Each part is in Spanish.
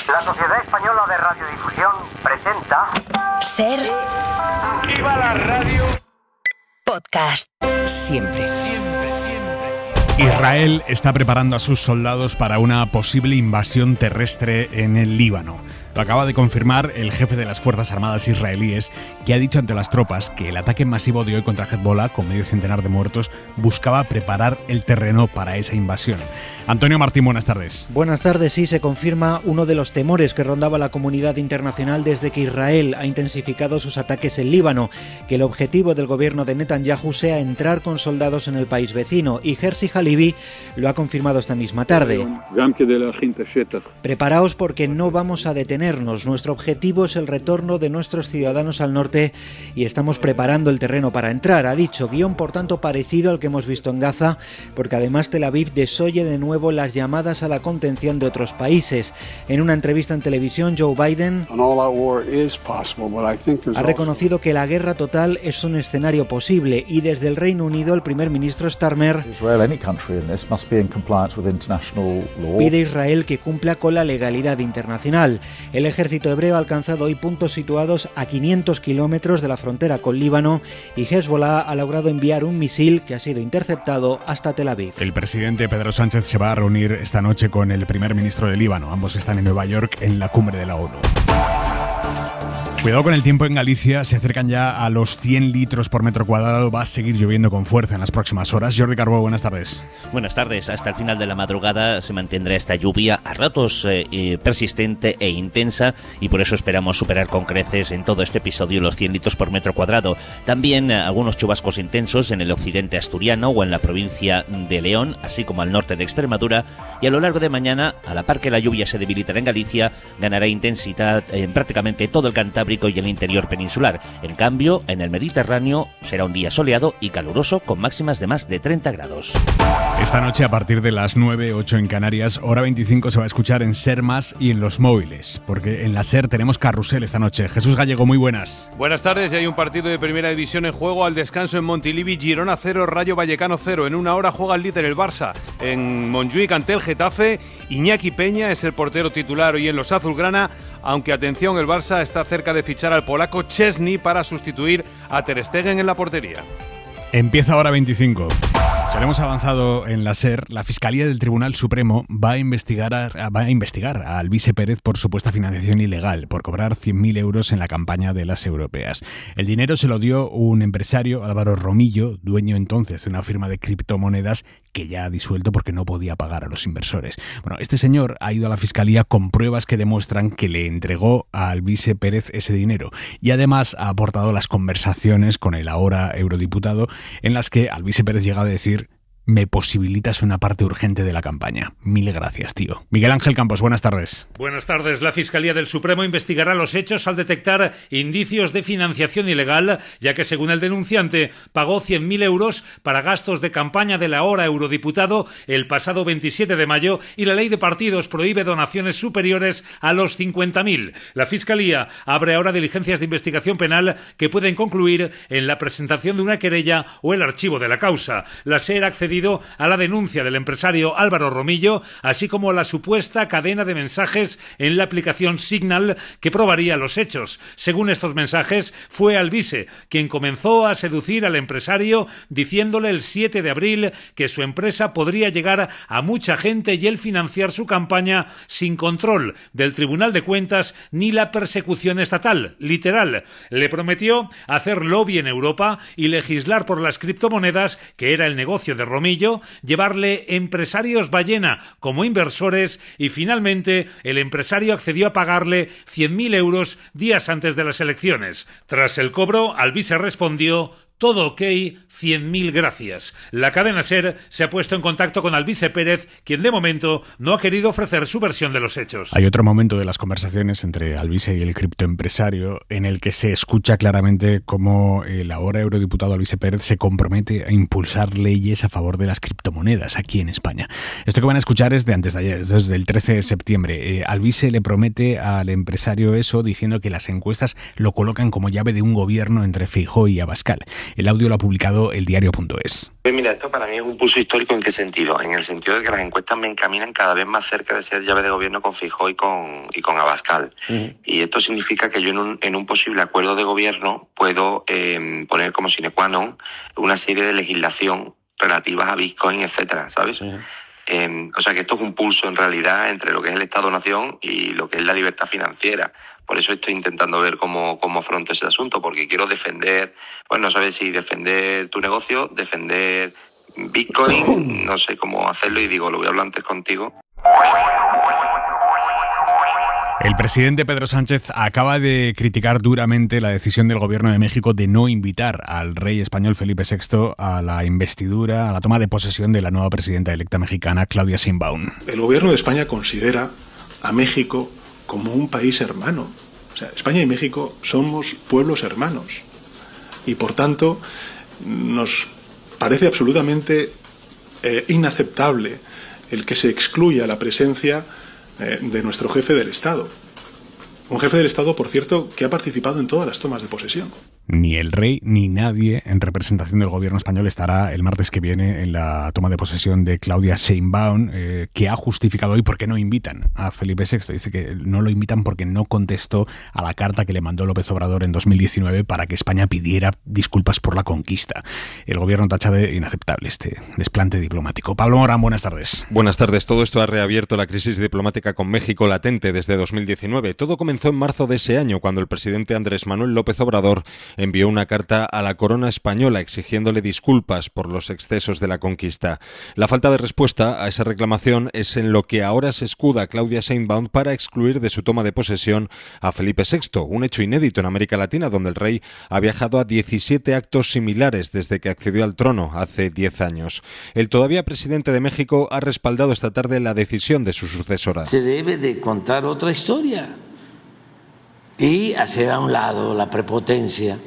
La Sociedad Española de Radiodifusión presenta... Ser... ¡Viva la radio! Podcast. Siempre. Israel está preparando a sus soldados para una posible invasión terrestre en el Líbano. Lo acaba de confirmar el jefe de las Fuerzas Armadas israelíes, que ha dicho ante las tropas que el ataque masivo de hoy contra Hezbollah, con medio centenar de muertos, buscaba preparar el terreno para esa invasión. Antonio Martín, buenas tardes. Buenas tardes. Sí, se confirma uno de los temores que rondaba la comunidad internacional desde que Israel ha intensificado sus ataques en Líbano, que el objetivo del gobierno de Netanyahu sea entrar con soldados en el país vecino, y Herzi Halevi lo ha confirmado esta misma tarde. Preparaos porque no vamos a detenernos. Nuestro objetivo es el retorno de nuestros ciudadanos al norte y estamos preparando el terreno para entrar, ha dicho. Guión, por tanto, parecido al que hemos visto en Gaza, porque además Tel Aviv desoye de nuevo las llamadas a la contención de otros países. En una entrevista en televisión, Joe Biden ha reconocido que la guerra total es un escenario posible, y desde el Reino Unido el primer ministro Starmer pide a Israel que cumpla con la legalidad internacional. El ejército hebreo ha alcanzado hoy puntos situados a 500 kilómetros de la frontera con Líbano, y Hezbollah ha logrado enviar un misil que ha sido interceptado hasta Tel Aviv. El presidente Pedro Sánchez se va a reunir esta noche con el primer ministro de Líbano. Ambos están en Nueva York en la cumbre de la ONU. Cuidado con el tiempo en Galicia, se acercan ya a los 100 litros por metro cuadrado, va a seguir lloviendo con fuerza en las próximas horas. Jordi Carbó, buenas tardes. Buenas tardes. Hasta el final de la madrugada se mantendrá esta lluvia a ratos persistente e intensa, y por eso esperamos superar con creces en todo este episodio los 100 litros por metro cuadrado. También algunos chubascos intensos en el occidente asturiano o en la provincia de León, así como al norte de Extremadura, y a lo largo de mañana, a la par que la lluvia se debilitará en Galicia, ganará intensidad en prácticamente todo el Cantábrico y el interior peninsular. En cambio, en el Mediterráneo será un día soleado y caluroso con máximas de más de 30 grados. Esta noche, a partir de las 9, 8 en Canarias, hora 25 se va a escuchar en Ser Más y en los móviles, porque en la Ser tenemos carrusel esta noche. Jesús Gallego, muy buenas. Buenas tardes. Y hay un partido de primera división en juego al descanso en Montilivi. Girona 0, Rayo Vallecano 0. En una hora juega el líder, el Barça, en Montjuïc ante el Getafe. Iñaki Peña es el portero titular hoy en los azulgrana, aunque atención, el Barça está cerca de fichar al polaco Szczesny para sustituir a Ter Stegen en la portería. Empieza hora 25. Ya hemos avanzado en la SER. La Fiscalía del Tribunal Supremo va a investigar a Alvise Pérez por supuesta financiación ilegal, por cobrar 100.000 euros en la campaña de las europeas. El dinero se lo dio un empresario, Álvaro Romillo, dueño entonces de una firma de criptomonedas que ya ha disuelto porque no podía pagar a los inversores. Bueno, este señor ha ido a la Fiscalía con pruebas que demuestran que le entregó a Alvise Pérez ese dinero, y además ha aportado las conversaciones con el ahora eurodiputado en las que Alvise Pérez llega a decir: me posibilitas una parte urgente de la campaña. Mil gracias, tío. Miguel Ángel Campos, buenas tardes. Buenas tardes. La Fiscalía del Supremo investigará los hechos al detectar indicios de financiación ilegal, ya que, según el denunciante, pagó 100.000 euros para gastos de campaña del ahora eurodiputado el pasado 27 de mayo, y la ley de partidos prohíbe donaciones superiores a los 50.000. La Fiscalía abre ahora diligencias de investigación penal que pueden concluir en la presentación de una querella o el archivo de la causa. La SER ha accedido a la denuncia del empresario Álvaro Romillo, así como a la supuesta cadena de mensajes en la aplicación Signal que probaría los hechos. Según estos mensajes, fue Alvise quien comenzó a seducir al empresario diciéndole el 7 de abril que su empresa podría llegar a mucha gente y él financiar su campaña sin control del Tribunal de Cuentas ni la persecución estatal. Literal, le prometió hacer lobby en Europa y legislar por las criptomonedas, que era el negocio de Romillo, llevarle empresarios ballena como inversores, y finalmente el empresario accedió a pagarle 100.000 euros días antes de las elecciones. Tras el cobro, Alvise respondió: todo ok, 100.000 gracias. La cadena SER se ha puesto en contacto con Alvise Pérez, quien de momento no ha querido ofrecer su versión de los hechos. Hay otro momento de las conversaciones entre Alvise y el criptoempresario en el que se escucha claramente cómo el ahora eurodiputado Alvise Pérez se compromete a impulsar leyes a favor de las criptomonedas aquí en España. Esto que van a escuchar es de antes de ayer, desde el 13 de septiembre. Alvise le promete al empresario eso, diciendo que las encuestas lo colocan como llave de un gobierno entre Feijóo y Abascal. El audio lo ha publicado eldiario.es. Pues mira, esto para mí es un pulso histórico. ¿En qué sentido? En el sentido de que las encuestas me encaminan cada vez más cerca de ser llave de gobierno con Feijóo y con Abascal. Y esto significa que yo en un posible acuerdo de gobierno puedo poner como sine qua non una serie de legislación relativas a Bitcoin, etcétera, ¿sabes? O sea que esto es un pulso en realidad entre lo que es el Estado-Nación y lo que es la libertad financiera. Por eso estoy intentando ver cómo afronto ese asunto, porque quiero defender, pues no sabes si defender tu negocio, defender Bitcoin, no sé cómo hacerlo y digo, lo voy a hablar antes contigo. El presidente Pedro Sánchez acaba de criticar duramente la decisión del Gobierno de México de no invitar al rey español Felipe VI a la investidura, a la toma de posesión de la nueva presidenta electa mexicana, Claudia Sheinbaum. El Gobierno de España considera a México como un país hermano. O sea, España y México somos pueblos hermanos. Y por tanto, nos parece absolutamente inaceptable el que se excluya la presencia de nuestro jefe del Estado. Un jefe del Estado, por cierto, que ha participado en todas las tomas de posesión. Ni el rey ni nadie en representación del gobierno español estará el martes que viene en la toma de posesión de Claudia Sheinbaum, que ha justificado hoy por qué no invitan a Felipe VI. Dice que no lo invitan porque no contestó a la carta que le mandó López Obrador en 2019 para que España pidiera disculpas por la conquista. El gobierno tacha de inaceptable este desplante diplomático. Pablo Morán, buenas tardes. Buenas tardes. Todo esto ha reabierto la crisis diplomática con México latente desde 2019. Todo comenzó en marzo de ese año, cuando el presidente Andrés Manuel López Obrador envió una carta a la corona española exigiéndole disculpas por los excesos de la conquista. La falta de respuesta a esa reclamación es en lo que ahora se escuda Claudia Sheinbaum para excluir de su toma de posesión a Felipe VI, un hecho inédito en América Latina, donde el rey ha viajado a 17 actos similares desde que accedió al trono hace 10 años. El todavía presidente de México ha respaldado esta tarde la decisión de su sucesora. Se debe de contar otra historia y hacer a un lado la prepotencia,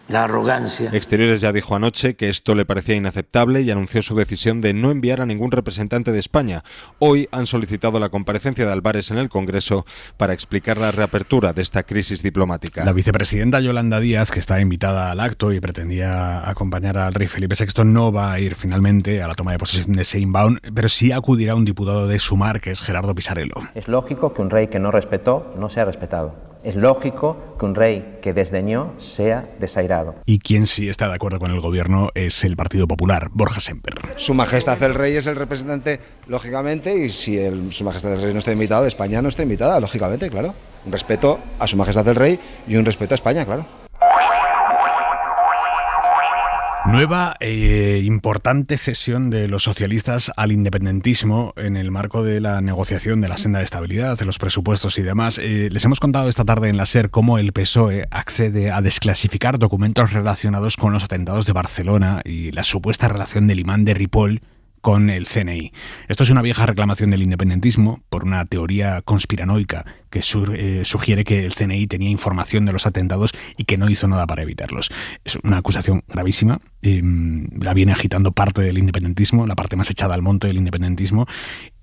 la arrogancia. Exteriores ya dijo anoche que esto le parecía inaceptable y anunció su decisión de no enviar a ningún representante de España. Hoy han solicitado la comparecencia de Álvarez en el Congreso para explicar la reapertura de esta crisis diplomática. La vicepresidenta Yolanda Díaz, que está invitada al acto y pretendía acompañar al rey Felipe VI, no va a ir finalmente a la toma de posesión de Sheinbaum, pero sí acudirá un diputado de Sumar, que es Gerardo Pisarello. Es lógico que un rey que no respetó no sea respetado. Es lógico que un rey que desdeñó sea desairado. Y quien sí está de acuerdo con el gobierno es el Partido Popular, Borja Semper. Su Majestad el Rey es el representante, lógicamente, y si Su Majestad el Rey no está invitado, España no está invitada, lógicamente, claro. Un respeto a Su Majestad el Rey y un respeto a España, claro. Nueva importante cesión de los socialistas al independentismo en el marco de la negociación de la senda de estabilidad, de los presupuestos y demás. Les hemos contado esta tarde en la SER cómo el PSOE accede a desclasificar documentos relacionados con los atentados de Barcelona y la supuesta relación del imán de Ripoll con el CNI. Esto es una vieja reclamación del independentismo por una teoría conspiranoica que sugiere que el CNI tenía información de los atentados y que no hizo nada para evitarlos. Es una acusación gravísima. La viene agitando parte del independentismo, la parte más echada al monte del independentismo,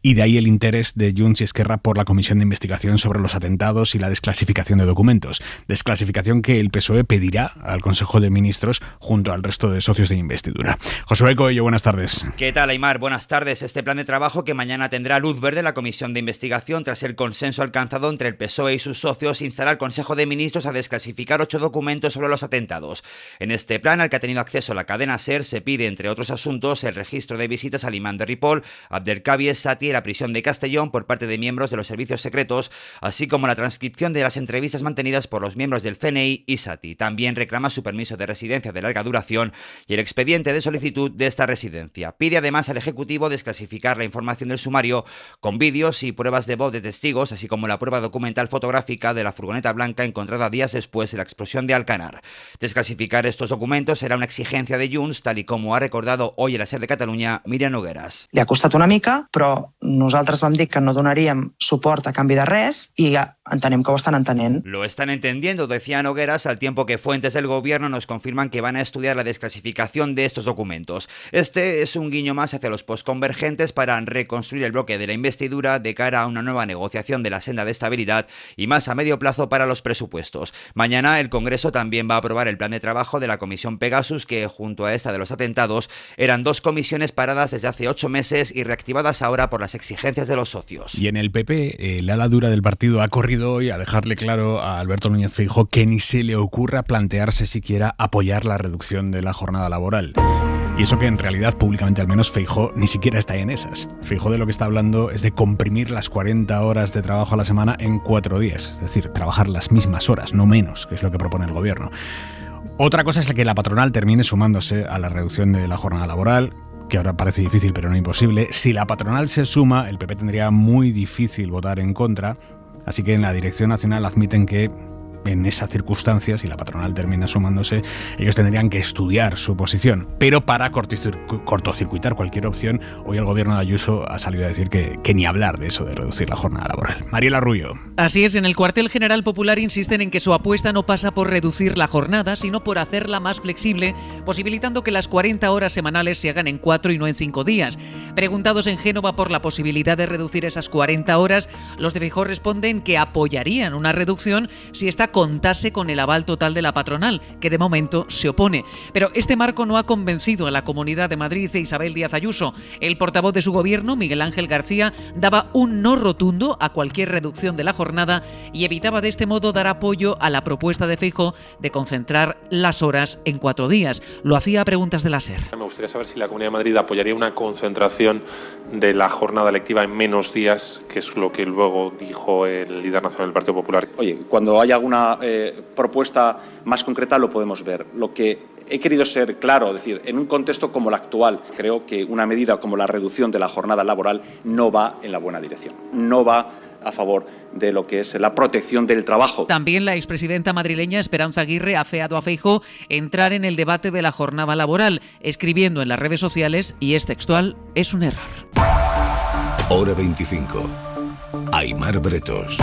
y de ahí el interés de Junts y Esquerra por la comisión de investigación sobre los atentados y la desclasificación de documentos. Desclasificación que el PSOE pedirá al Consejo de Ministros junto al resto de socios de investidura. Josué Coello, buenas tardes. ¿Qué tal, Aimar? Buenas tardes. Este plan de trabajo que mañana tendrá luz verde la comisión de investigación tras el consenso alcanzado entre el PSOE y sus socios instará al Consejo de Ministros a desclasificar 8 documentos sobre los atentados. En este plan, al que ha tenido acceso la cadena SER, se pide, entre otros asuntos, el registro de visitas al imán de Ripoll, Abdelkaby Esati, la prisión de Castellón por parte de miembros de los servicios secretos, así como la transcripción de las entrevistas mantenidas por los miembros del CNI y Sati. También reclama su permiso de residencia de larga duración y el expediente de solicitud de esta residencia. Pide además al Ejecutivo desclasificar la información del sumario con vídeos y pruebas de voz de testigos, así como la prueba documental fotográfica de la furgoneta blanca encontrada días después de la explosión de Alcanar. Desclasificar estos documentos será una exigencia de Junts, tal y como ha recordado hoy en la SER de Catalunya Míriam Nogueras. Li ha costat una mica, però nosaltres vam dir que no donaríem suport a canvi de res i entenem que ho estan entenent. Lo están entendiendo, decía Nogueras, al tiempo que fuentes del gobierno nos confirman que van a estudiar la desclasificación de estos documentos. Este es un guiño más hacia los posconvergentes para reconstruir el bloque de la investidura de cara a una nueva negociación de la senda de estabilidad y más a medio plazo para los presupuestos. Mañana el Congreso también va a aprobar el plan de trabajo de la Comisión Pegasus, que junto a esta de los atentados eran 2 comisiones paradas desde hace 8 meses y reactivadas ahora por las exigencias de los socios. Y en el PP, el ala dura del partido ha corrido hoy a dejarle claro a Alberto Núñez Feijóo que ni se le ocurra plantearse siquiera apoyar la reducción de la jornada laboral. Y eso que en realidad, públicamente al menos, Feijóo ni siquiera está en esas. Feijóo de lo que está hablando es de comprimir las 40 horas de trabajo a la semana en 4 días. Es decir, trabajar las mismas horas, no menos, que es lo que propone el gobierno. Otra cosa es que la patronal termine sumándose a la reducción de la jornada laboral, que ahora parece difícil pero no imposible. Si la patronal se suma, el PP tendría muy difícil votar en contra, así que en la Dirección Nacional admiten que en esas circunstancias, si la patronal termina sumándose, ellos tendrían que estudiar su posición. Pero para cortocircuitar cualquier opción, hoy el gobierno de Ayuso ha salido a decir que ni hablar de eso de reducir la jornada laboral. Mariela Rubio. Así es, en el cuartel general popular insisten en que su apuesta no pasa por reducir la jornada, sino por hacerla más flexible, posibilitando que las 40 horas semanales se hagan en 4 y no en 5 días. Preguntados en Génova por la posibilidad de reducir esas 40 horas, los de Feijóo responden que apoyarían una reducción si esta contase con el aval total de la patronal, que de momento se opone. Pero este marco no ha convencido a la Comunidad de Madrid e Isabel Díaz Ayuso. El portavoz de su gobierno, Miguel Ángel García, daba un no rotundo a cualquier reducción de la jornada y evitaba de este modo dar apoyo a la propuesta de Feijóo de concentrar las horas en 4 días. Lo hacía a preguntas de la SER. Me gustaría saber si la Comunidad de Madrid apoyaría una concentración de la jornada lectiva en menos días, que es lo que luego dijo el líder nacional del Partido Popular. Oye, cuando haya alguna propuesta más concreta lo podemos ver. Lo que he querido ser claro, es decir, en un contexto como el actual, creo que una medida como la reducción de la jornada laboral no va en la buena dirección, no va a favor de lo que es la protección del trabajo. También la expresidenta madrileña Esperanza Aguirre ha afeado a Feijóo entrar en el debate de la jornada laboral, escribiendo en las redes sociales, y es textual, es un error. Hora 25. Aimar Bretos.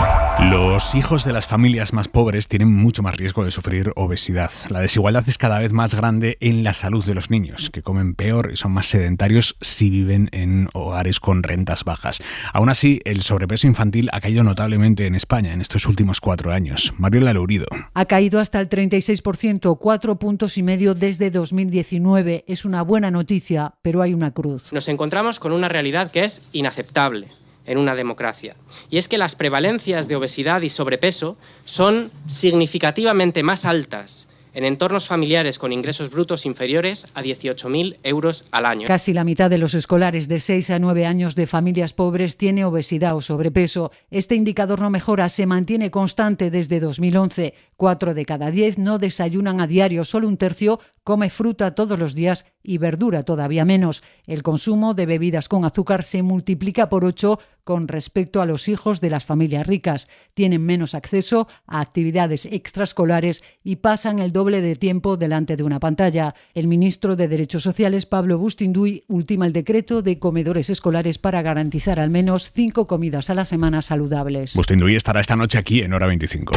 Los hijos de las familias más pobres tienen mucho más riesgo de sufrir obesidad. La desigualdad es cada vez más grande en la salud de los niños, que comen peor y son más sedentarios si viven en hogares con rentas bajas. Aún así, el sobrepeso infantil ha caído notablemente en España en estos últimos 4 años. Mariela Lourido. Ha caído hasta el 36%, 4,5 puntos desde 2019. Es una buena noticia, pero hay una cruz. Nos encontramos con una realidad que es inaceptable en una democracia. Y es que las prevalencias de obesidad y sobrepeso son significativamente más altas en entornos familiares con ingresos brutos inferiores a 18.000 euros al año. Casi la mitad de los escolares de 6 a 9 años de familias pobres tiene obesidad o sobrepeso. Este indicador no mejora, se mantiene constante desde 2011. 4 de cada 10 no desayunan a diario, solo 1/3 come fruta todos los días y verdura todavía menos. El consumo de bebidas con azúcar se multiplica por 8 con respecto a los hijos de las familias ricas. Tienen menos acceso a actividades extraescolares y pasan el doble de tiempo delante de una pantalla. El ministro de Derechos Sociales, Pablo Bustinduy, ultima el decreto de comedores escolares para garantizar al menos 5 comidas a la semana saludables. Bustinduy estará esta noche aquí en Hora 25.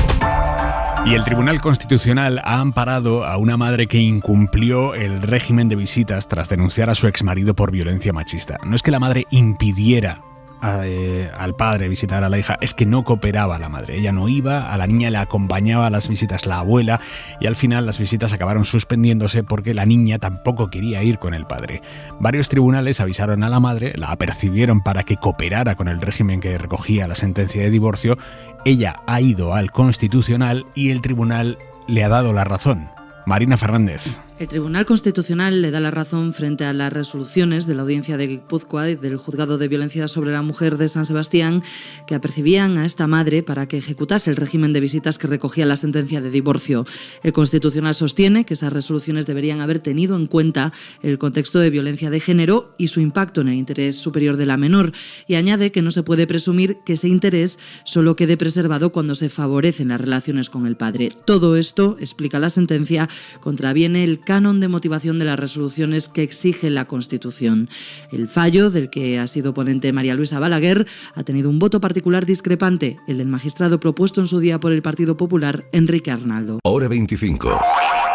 Y el Tribunal Constitucional ha amparado a una madre que incumplió el régimen de visitas tras denunciar a su exmarido por violencia machista. No es que la madre impidiera al padre visitar a la hija, es que no cooperaba la madre. Ella no iba, a la niña le acompañaba a las visitas la abuela y al final las visitas acabaron suspendiéndose porque la niña tampoco quería ir con el padre. Varios tribunales avisaron a la madre, la apercibieron para que cooperara con el régimen que recogía la sentencia de divorcio. Ella ha ido al Constitucional y el tribunal le ha dado la razón. Marina Fernández. El Tribunal Constitucional le da la razón frente a las resoluciones de la Audiencia de Guipúzcoa y del Juzgado de Violencia sobre la Mujer de San Sebastián, que apercibían a esta madre para que ejecutase el régimen de visitas que recogía la sentencia de divorcio. El Constitucional sostiene que esas resoluciones deberían haber tenido en cuenta el contexto de violencia de género y su impacto en el interés superior de la menor, y añade que no se puede presumir que ese interés solo quede preservado cuando se favorecen las relaciones con el padre. Todo esto, explica la sentencia, contraviene el canon de motivación de las resoluciones que exige la Constitución. El fallo, del que ha sido ponente María Luisa Balaguer, ha tenido un voto particular discrepante, el del magistrado propuesto en su día por el Partido Popular, Enrique Arnaldo. Hora 25.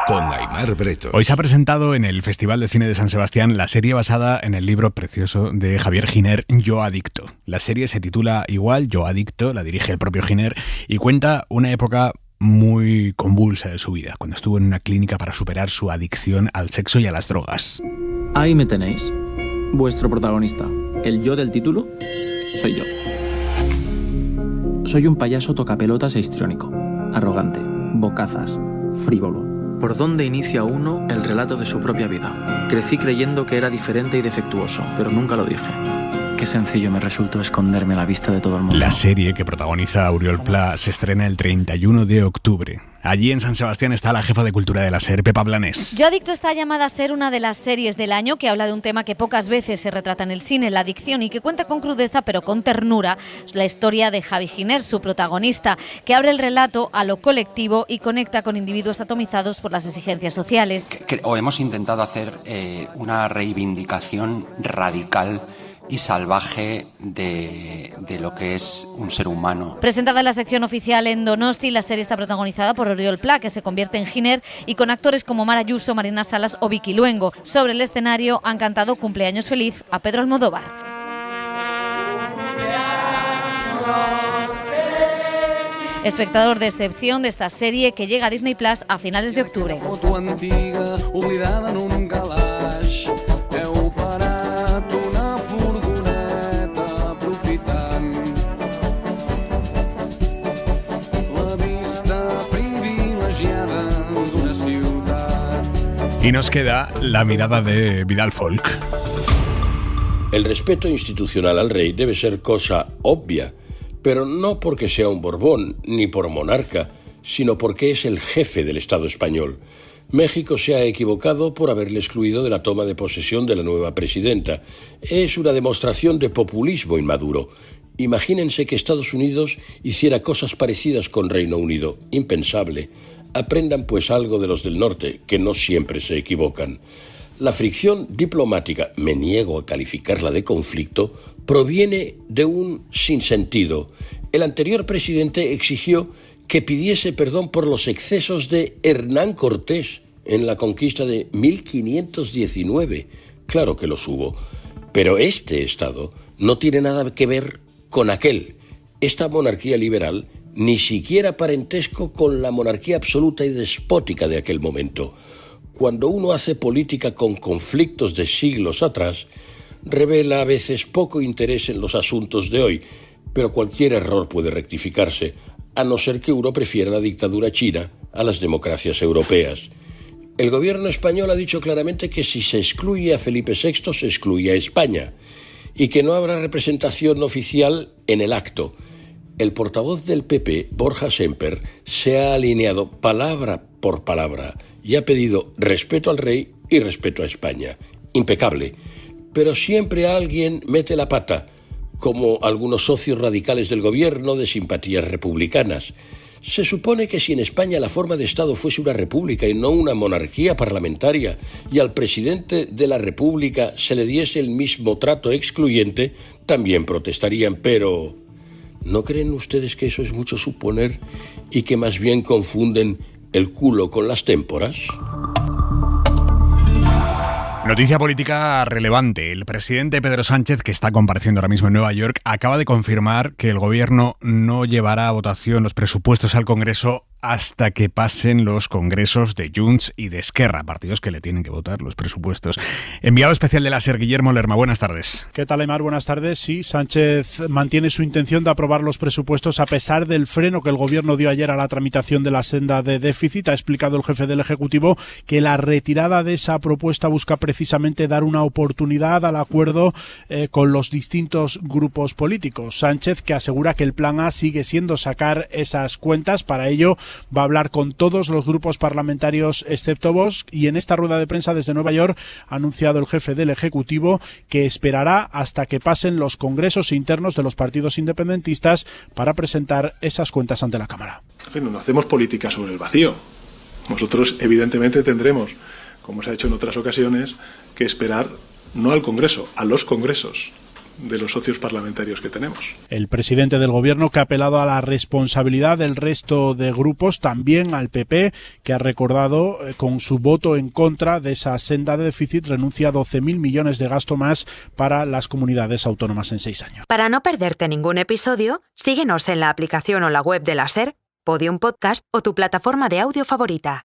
Con Aimar Bretos. Hoy se ha presentado en el Festival de Cine de San Sebastián la serie basada en el libro precioso de Javier Giner, Yo Adicto. La serie se titula igual, Yo Adicto, la dirige el propio Giner y cuenta una época muy convulsa de su vida, cuando estuvo en una clínica para superar su adicción al sexo y a las drogas. Ahí me tenéis, vuestro protagonista. El yo del título soy yo. Soy un payaso tocapelotas e histriónico, arrogante, bocazas, frívolo. ¿Por dónde inicia uno el relato de su propia vida? Crecí creyendo que era diferente y defectuoso, pero nunca lo dije. Qué sencillo me resultó esconderme a la vista de todo el mundo. La serie que protagoniza Oriol Pla se estrena el 31 de octubre. Allí en San Sebastián está la jefa de cultura de la SER, Pepa Blanés. Yo Adicto está llamada a ser una de las series del año que habla de un tema que pocas veces se retrata en el cine, la adicción, y que cuenta con crudeza pero con ternura la historia de Javi Giner, su protagonista, que abre el relato a lo colectivo y conecta con individuos atomizados por las exigencias sociales. O hemos intentado hacer una reivindicación radical y salvaje de lo que es un ser humano. Presentada en la sección oficial en Donosti, la serie está protagonizada por Oriol Pla, que se convierte en Giner, y con actores como Mara Ayuso, Marina Salas o Vicky Luengo. Sobre el escenario han cantado Cumpleaños Feliz a Pedro Almodóvar. Espectador de excepción de esta serie que llega a Disney Plus a finales de octubre. Y nos queda la mirada de Vidal Folk. El respeto institucional al rey debe ser cosa obvia, pero no porque sea un Borbón ni por monarca, sino porque es el jefe del Estado español. México se ha equivocado por haberle excluido de la toma de posesión de la nueva presidenta. Es una demostración de populismo inmaduro. Imagínense que Estados Unidos hiciera cosas parecidas con Reino Unido. Impensable. Aprendan pues algo de los del norte, que no siempre se equivocan. La fricción diplomática, me niego a calificarla de conflicto, proviene de un sinsentido. El anterior presidente exigió que pidiese perdón por los excesos de Hernán Cortés en la conquista de 1519. Claro que los hubo, pero este Estado no tiene nada que ver con aquel. Esta monarquía liberal ni siquiera parentesco con la monarquía absoluta y despótica de aquel momento. Cuando uno hace política con conflictos de siglos atrás, revela a veces poco interés en los asuntos de hoy, pero cualquier error puede rectificarse, a no ser que uno prefiera la dictadura china a las democracias europeas. El gobierno español ha dicho claramente que si se excluye a Felipe VI, se excluye a España, y que no habrá representación oficial en el acto. El portavoz del PP, Borja Semper, se ha alineado palabra por palabra y ha pedido respeto al rey y respeto a España. Impecable. Pero siempre alguien mete la pata, como algunos socios radicales del gobierno de simpatías republicanas. Se supone que si en España la forma de Estado fuese una república y no una monarquía parlamentaria, y al presidente de la república se le diese el mismo trato excluyente, también protestarían, pero ¿no creen ustedes que eso es mucho suponer y que más bien confunden el culo con las témporas? Noticia política relevante. El presidente Pedro Sánchez, que está compareciendo ahora mismo en Nueva York, acaba de confirmar que el gobierno no llevará a votación los presupuestos al Congreso hasta que pasen los congresos de Junts y de Esquerra, partidos que le tienen que votar los presupuestos. Enviado especial de la SER, Guillermo Lerma, buenas tardes. ¿Qué tal, Aimar? Buenas tardes. Sí, Sánchez mantiene su intención de aprobar los presupuestos a pesar del freno que el gobierno dio ayer a la tramitación de la senda de déficit. Ha explicado el jefe del Ejecutivo que la retirada de esa propuesta busca precisamente dar una oportunidad al acuerdo con los distintos grupos políticos. Sánchez, que asegura que el plan A sigue siendo sacar esas cuentas. Para ello va a hablar con todos los grupos parlamentarios excepto Vox, y en esta rueda de prensa desde Nueva York ha anunciado el jefe del Ejecutivo que esperará hasta que pasen los congresos internos de los partidos independentistas para presentar esas cuentas ante la Cámara. No hacemos política sobre el vacío. Nosotros evidentemente tendremos como se ha hecho en otras ocasiones, que esperar no al Congreso, a los congresos de los socios parlamentarios que tenemos. El presidente del Gobierno, que ha apelado a la responsabilidad del resto de grupos, también al PP, que ha recordado con su voto en contra de esa senda de déficit, renuncia a 12.000 millones de gasto más para las comunidades autónomas en 6 años. Para no perderte ningún episodio, síguenos en la aplicación o la web de la SER, Podium Podcast o tu plataforma de audio favorita.